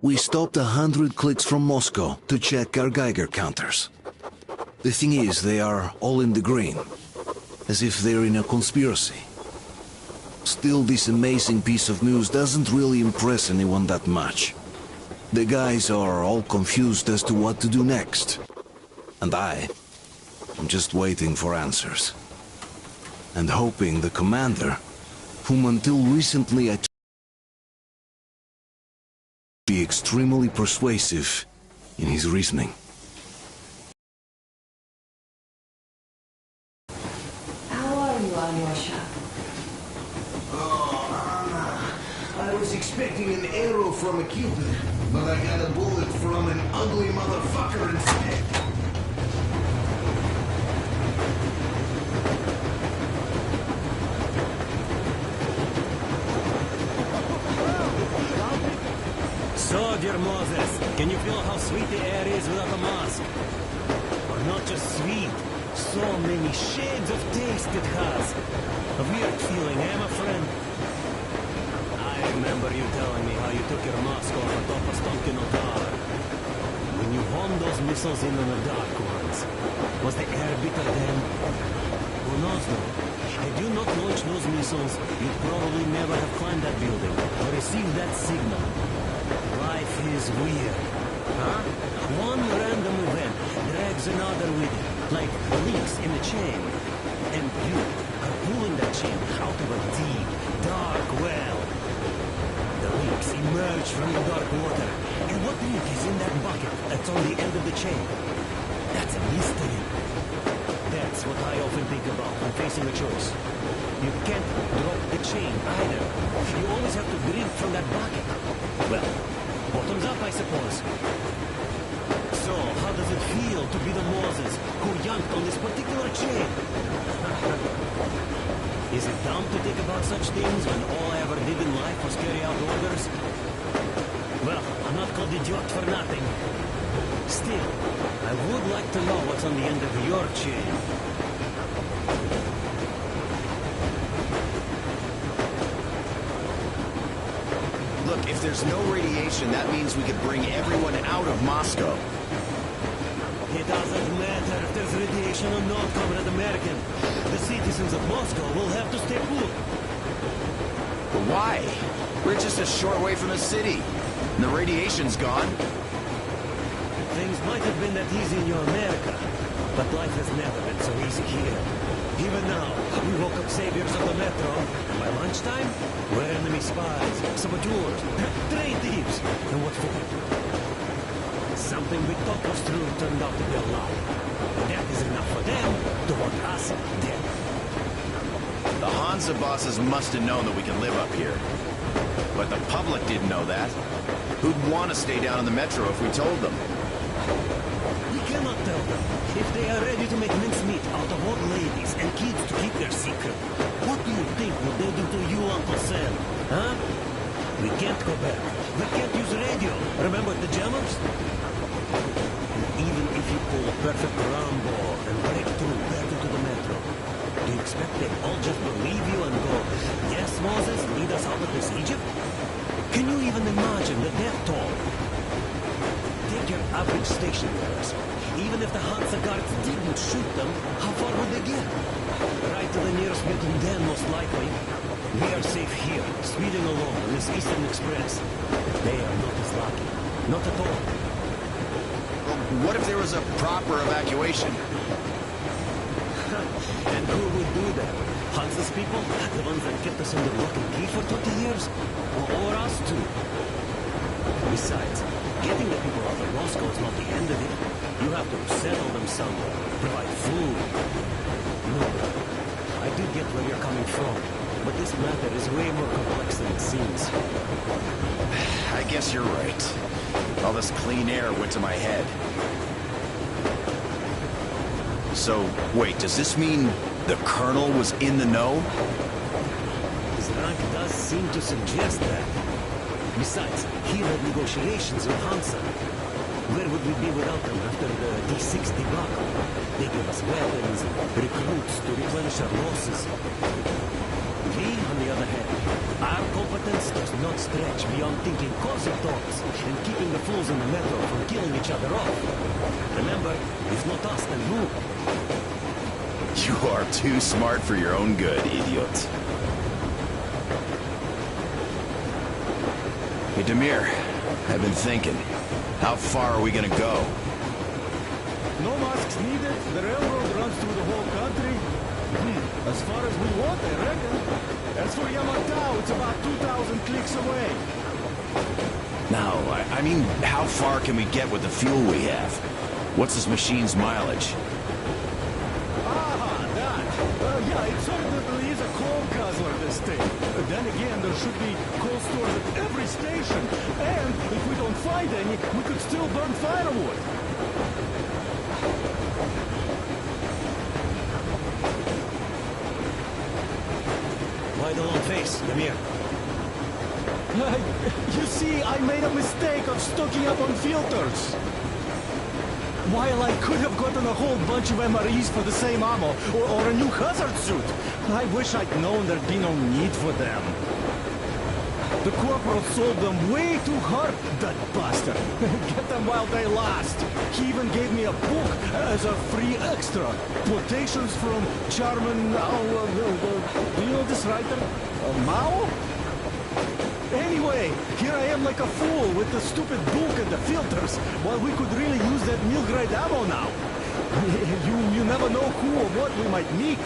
We stopped 100 clicks from Moscow to check our Geiger counters. The thing is, they are all in the green, as if they're in a conspiracy. Still, this amazing piece of news doesn't really impress anyone that much. The guys are all confused as to what to do next. And I'm just waiting for answers. And hoping the commander, whom until recently I be extremely persuasive in his reasoning. How are you, Alyosha? Oh, Anna, I was expecting an arrow from a Cupid, but I got a bullet from an ugly motherfucker instead. So, dear Moses, can you feel how sweet the air is without a mask? Or not just sweet, so many shades of taste it has. A weird feeling, eh, my friend? I remember you telling me how you took your mask off atop a Stonkin Otar. When you homed those missiles in on the Dark Ones, was the air bitter then? Who knows though? Had you not launched those missiles, you'd probably never have climbed that building or received that signal. Life is weird, huh? One random event drags another with it, like links in a chain. And you are pulling that chain out of a deep, dark well. The links emerge from the dark water. And what link is in that bucket that's on the end of the chain? That's a mystery. That's what I often think about when facing a choice. You can't drop the chain either. You always have to drink from that bucket. Well, bottoms up, I suppose. So, how does it feel to be the Moses who yanked on this particular chain? Is it dumb to think about such things when all I ever did in life was carry out orders? Well, I'm not called idiot for nothing. Still, I would like to know what's on the end of your chain. Look, if there's no radiation, that means we could bring everyone out of Moscow. It doesn't matter if there's radiation or not, Comrade American. The citizens of Moscow will have to stay put. But why? We're just a short way from the city. And the radiation's gone. Things might have been that easy in your America, but life has never been so easy here. Even now, we woke up saviors of the metro, and by lunchtime, we're enemy spies, saboteurs, train thieves, and what for? Something we thought was true turned out to be a lie. And that is enough for them to want us dead. The Hansa bosses must have known that we could live up here. But the public didn't know that. Who'd want to stay down in the metro if we told them? We cannot tell them. If they are ready to make mincemeat out of old ladies and kids to keep their secret, what do you think would they do to you, Uncle Sam? Huh? We can't go back. We can't use radio. Remember the jammers? And even if you pull a perfect Rambo and break through back into the metro, do you expect they all just believe you and go, yes, Moses, lead us out of this Egypt? Can you even imagine the death toll? Take your average stationers. Even if the Hansa guards didn't shoot them, how far would they get? Right to the nearest mutant den, most likely. We are safe here, speeding along on this Eastern Express. They are not as lucky. Not at all. What if there was a proper evacuation? And who would do that? Hansa's people? The ones that kept us under lock and key for 20 years? Or us too? Besides, getting the people out of Moscow is not the end of it. You have to settle them somewhere, provide food. No, I do get where you're coming from, but this matter is way more complex than it seems. I guess you're right. All this clean air went to my head. So, wait, does this mean the Colonel was in the know? His rank does seem to suggest that. Besides, he led negotiations with Hansa. Where would we be without them after the D6 debacle? They gave us weapons and recruits to replenish our losses. We, on the other hand, Our competence does not stretch beyond thinking causing thoughts and keeping the fools in the metro from killing each other off. Remember, if not us, then who? You are too smart for your own good, idiot. Hey, Demir, I've been thinking. How far are we gonna go? No masks needed. The railroad runs through the whole country. As far as we want, I reckon. As for Yamantau, it's about 2,000 clicks away. No, I mean, how far can we get with the fuel we have? What's this machine's mileage? Yeah, it certainly is a coal guzzler, this thing. Then again, there should be coal stores at every station. And if we don't find any, we could still burn firewood. Why the long face, Demir? You see, I made a mistake of stocking up on filters. While I could have gotten a whole bunch of MREs for the same ammo, or a new hazard suit, I wish I'd known there'd be no need for them. The corporal sold them way too hard, that bastard. Get them while they last. He even gave me a book as a free extra. Quotations from Charman... do you know this writer? Mao? Anyway, here I am like a fool with the stupid book and the filters, while we could really use that meal-grade ammo now. You never know who or what we might meet.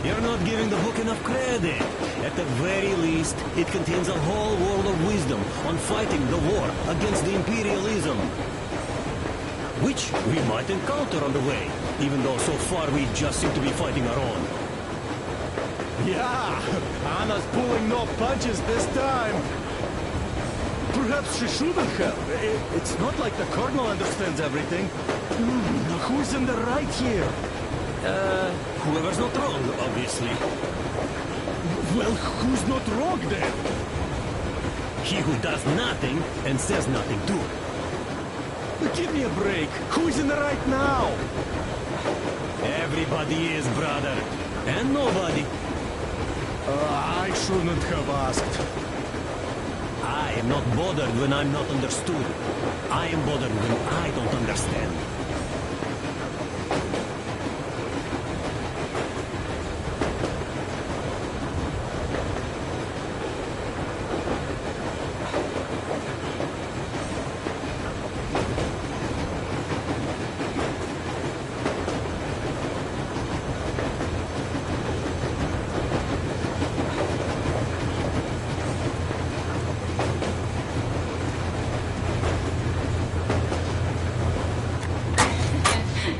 You're not giving the book enough credit. At the very least, it contains a whole world of wisdom on fighting the war against the imperialism. Which we might encounter on the way, even though so far we just seem to be fighting our own. Yeah, Anna's pulling no punches this time. Perhaps she shouldn't have. It's not like the Colonel understands everything. Who's in the right here? Whoever's not wrong, obviously. Well, who's not wrong then? He who does nothing and says nothing too. Give me a break. Who's in the right now? Everybody is, brother. And nobody. I shouldn't have asked. I am not bothered when I'm not understood. I am bothered when I don't understand.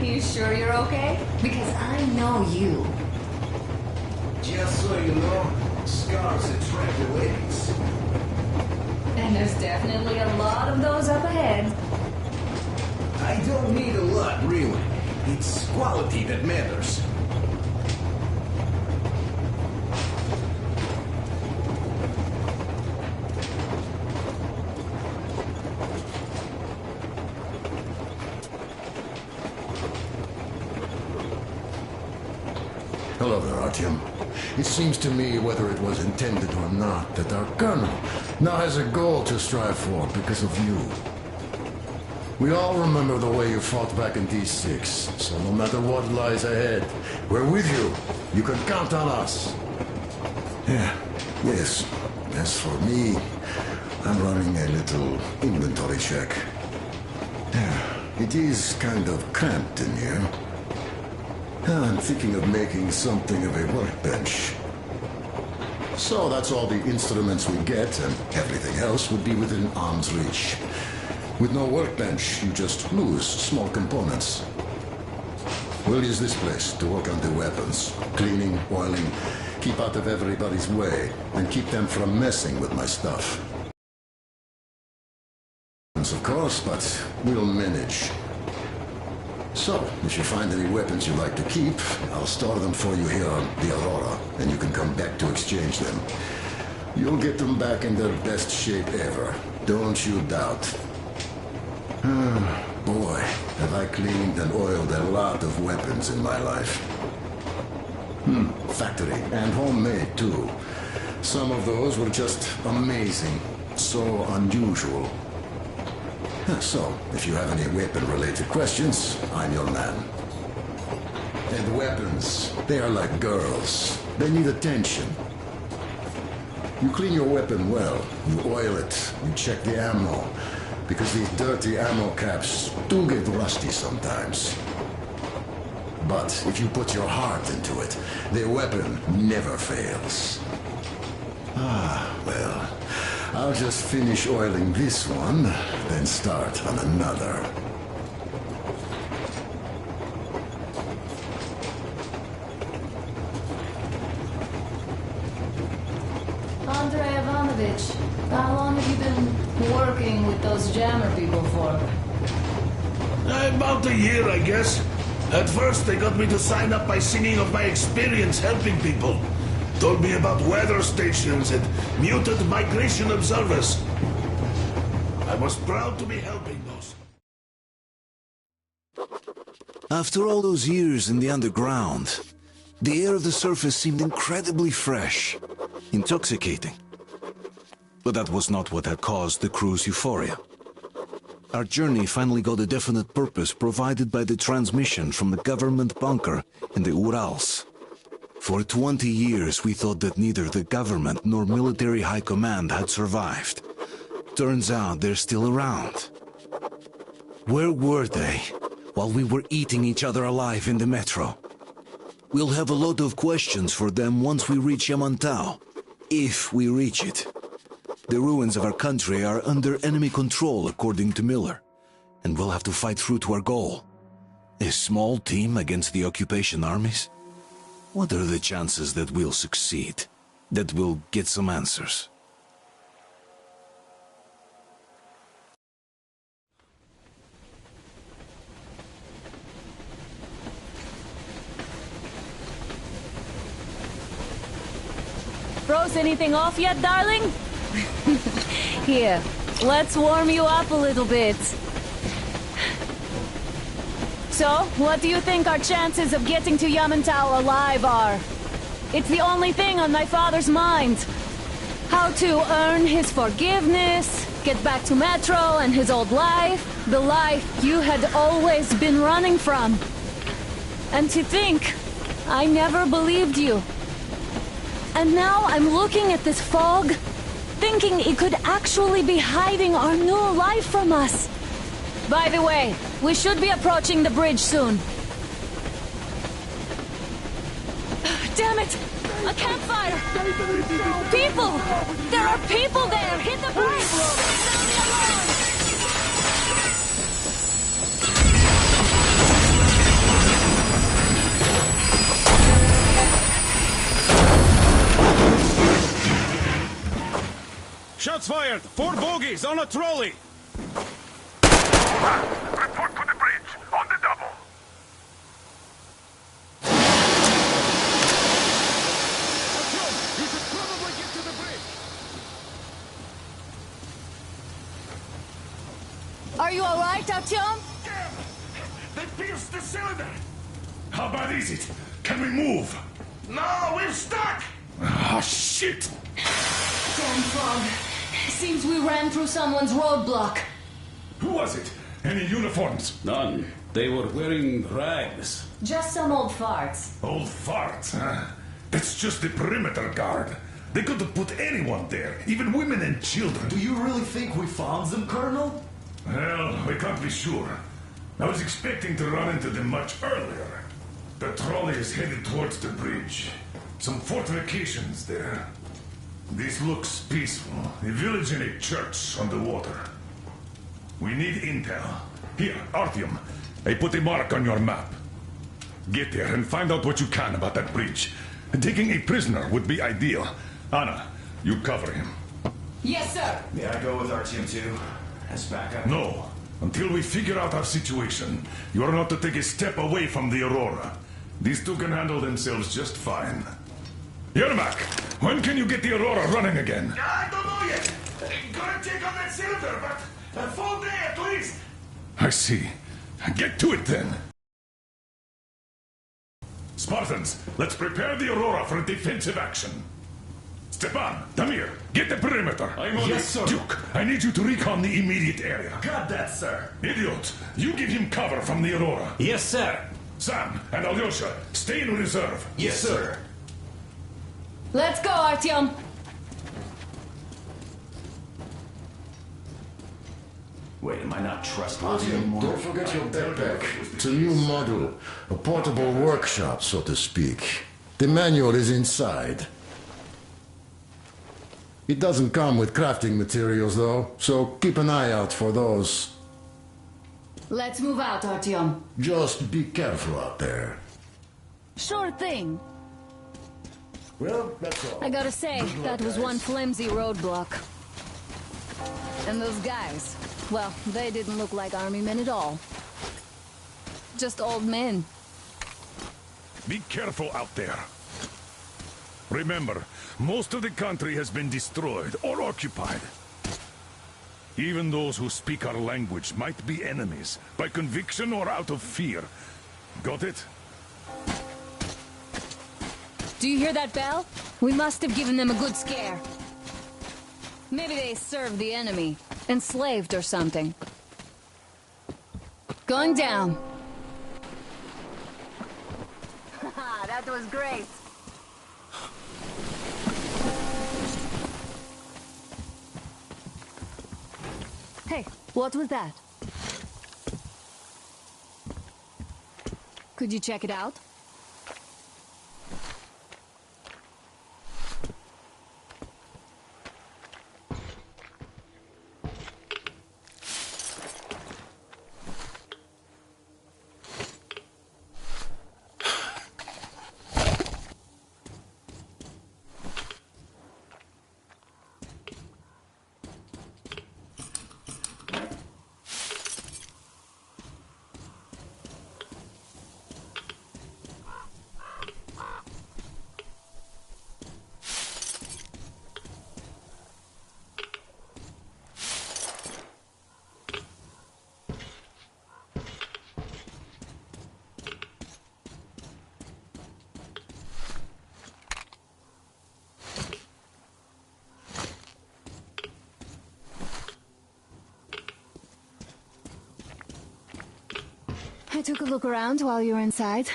You sure you're okay? Because I know you. Just so you know, scars attract the ladies. And there's definitely a lot of those up ahead. I don't need a lot, really. It's quality that matters. Hello there, Artyom. It seems to me, whether it was intended or not, that our colonel now has a goal to strive for because of you. We all remember the way you fought back in D6, so no matter what lies ahead, we're with you. You can count on us. Yes. As for me, I'm running a little inventory check. It is kind of cramped in here. I'm thinking of making something of a workbench. So that's all the instruments we get, and Everything else would be within arm's reach. With no workbench, you just lose small components. We'll use this place to work on the weapons. Cleaning, oiling, keep out of everybody's way, and keep them from messing with my stuff. Of course, but we'll manage. So, if you find any weapons you'd like to keep, I'll store them for you here on the Aurora, and you can come back to exchange them. You'll get them back in their best shape ever. Don't you doubt. Boy, have I cleaned and oiled a lot of weapons in my life. Factory, and homemade too. Some of those were just amazing. So unusual. So, if you have any weapon-related questions, I'm your man. And weapons, they are like girls. They need attention. You clean your weapon well, you oil it, you check the ammo, because these dirty ammo caps do get rusty sometimes. But if you put your heart into it, the weapon never fails. Well, I'll just finish oiling this one, then start on another. Andrei Ivanovich, how long have you been working with those jammer people for? About a year, I guess. At first, they got me to sign up by singing of my experience helping people. Told me about weather stations and muted migration observers. I was proud to be helping those. After all those years in the underground, the air of the surface seemed incredibly fresh, intoxicating. But that was not what had caused the crew's euphoria. Our journey finally got a definite purpose provided by the transmission from the government bunker in the Urals. For 20 years we thought that neither the government nor military high command had survived. Turns out they're still around. Where were they while we were eating each other alive in the metro? We'll have a lot of questions for them once we reach Yamantau, if we reach it. The ruins of our country are under enemy control, according to Miller, and we'll have to fight through to our goal. A small team against the occupation armies? What are the chances that we'll succeed? That we'll get some answers? Froze anything off yet, darling? Here, let's warm you up a little bit. So, what do you think our chances of getting to Yamantau alive are? It's the only thing on my father's mind. How to earn his forgiveness, get back to Metro and his old life, the life you had always been running from. And to think, I never believed you. And now I'm looking at this fog, thinking it could actually be hiding our new life from us. By the way, we should be approaching the bridge soon. Damn it! A campfire! People! There are people there! Hit the bridge! Sound the alarm! Shots fired! 4 bogies on a trolley! Report to the bridge, on the double. You should probably get to the bridge! Are you alright, Artyom? Damn! They pierced the cylinder! How bad is it? Can we move? No, we're stuck! Ah, shit! Damn fog. Seems we ran through someone's roadblock. Who was it? Any uniforms? None. They were wearing rags. Just some old farts. Old farts, huh? That's just the perimeter guard. They could have put anyone there, even women and children. Do you really think we found them, Colonel? Well, we can't be sure. I was expecting to run into them much earlier. The trolley is headed towards the bridge. Some fortifications there. This looks peaceful. A village and a church on the water. We need intel. Here, Artyom. I put a mark on your map. Get there and find out what you can about that bridge. Taking a prisoner would be ideal. Anna, you cover him. Yes, sir. May I go with Artyom too? As backup? No. Until we figure out our situation, you are not to take a step away from the Aurora. These two can handle themselves just fine. Yermak, when can you get the Aurora running again? I don't know yet. Gotta check on that cylinder, but a full day at least. I see. Get to it then. Spartans, let's prepare the Aurora for a defensive action. Stepan, Damir, get the perimeter. Yes, sir. Duke, I need you to recon the immediate area. Got that, sir. Idiot, you give him cover from the Aurora. Yes, sir. Sam and Alyosha, stay in reserve. Yes, sir. Let's go, Artyom! Wait, am I not trustworthy anymore? Don't forget your backpack. It's a new model. A portable workshop, so to speak. The manual is inside. It doesn't come with crafting materials, though, so keep an eye out for those. Let's move out, Artyom. Just be careful out there. Sure thing. Well, that's all. I gotta say, that was one flimsy roadblock. And those guys, well, they didn't look like army men at all. Just old men. Be careful out there. Remember, most of the country has been destroyed or occupied. Even those who speak our language might be enemies, by conviction or out of fear. Got it? Do you hear that bell? We must have given them a good scare. Maybe they served the enemy, enslaved or something. Going down. Haha, that was great. Hey, what was that? Could you check it out? I took a look around while you were inside.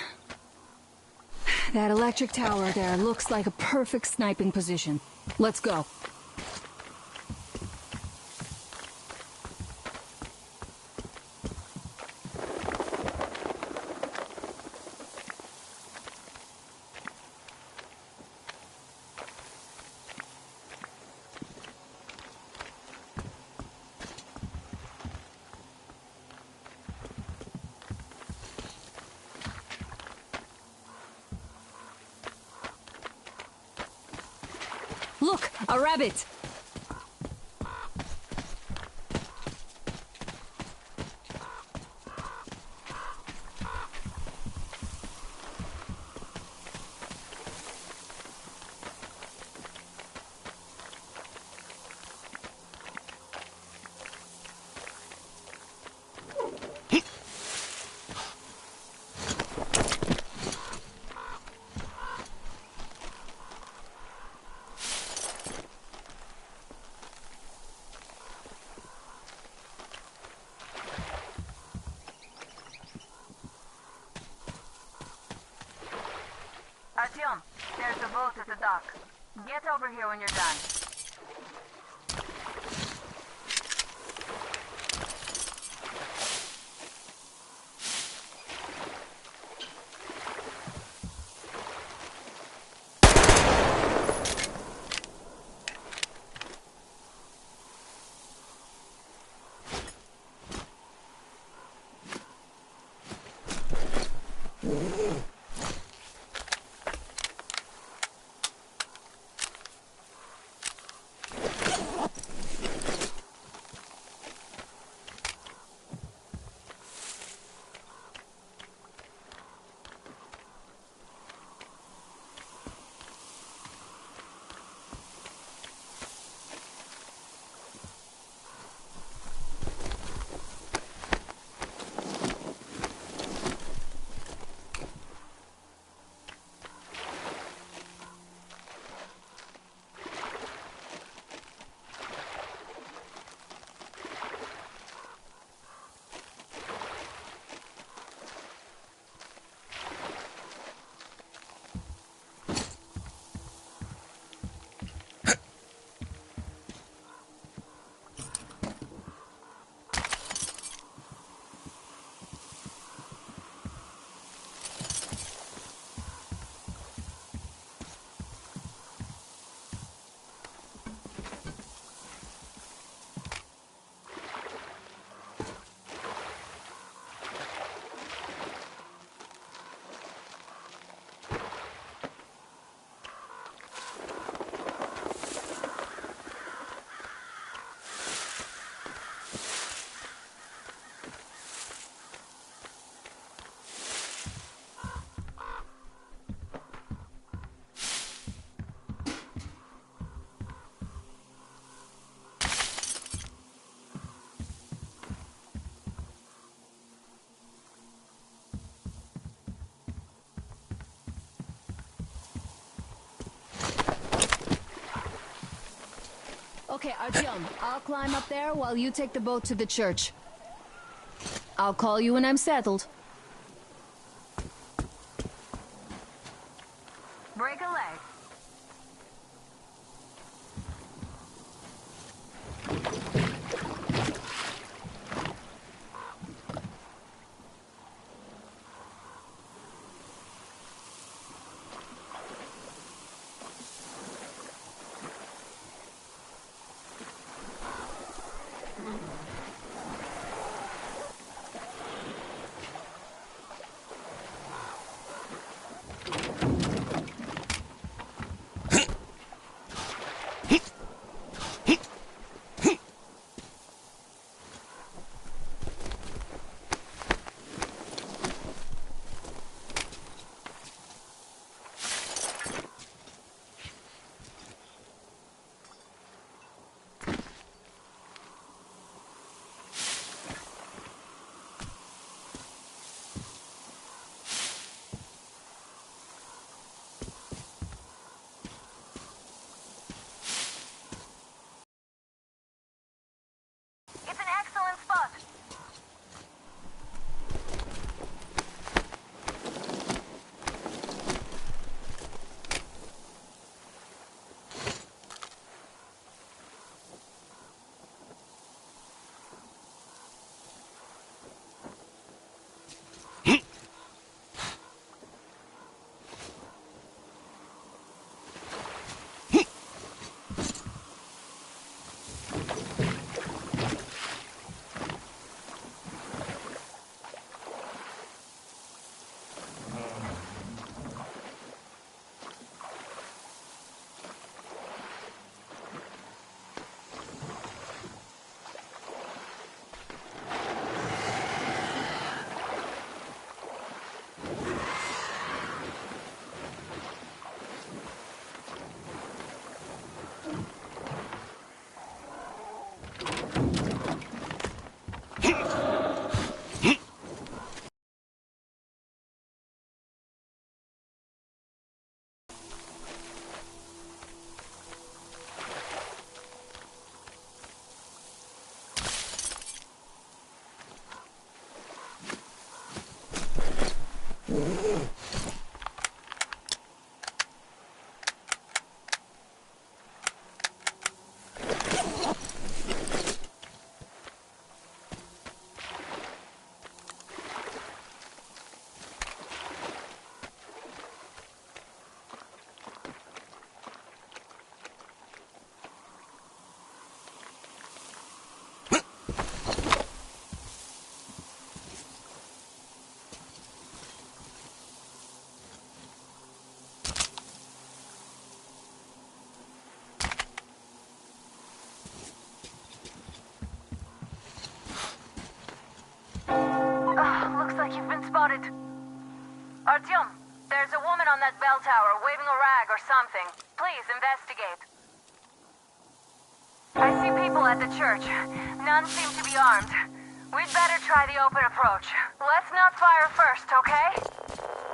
That electric tower there looks like a perfect sniping position. Let's go. Look, a rabbit! Artyom, there's a boat at the dock. Get over here when you're done. Okay, Artyom, I'll climb up there while you take the boat to the church. I'll call you when I'm settled. Break a leg. It's an excellent spot. Looks like you've been spotted. Artyom, there's a woman on that bell tower waving a rag or something. Please investigate. I see people at the church. None seem to be armed. We'd better try the open approach. Let's not fire first, okay?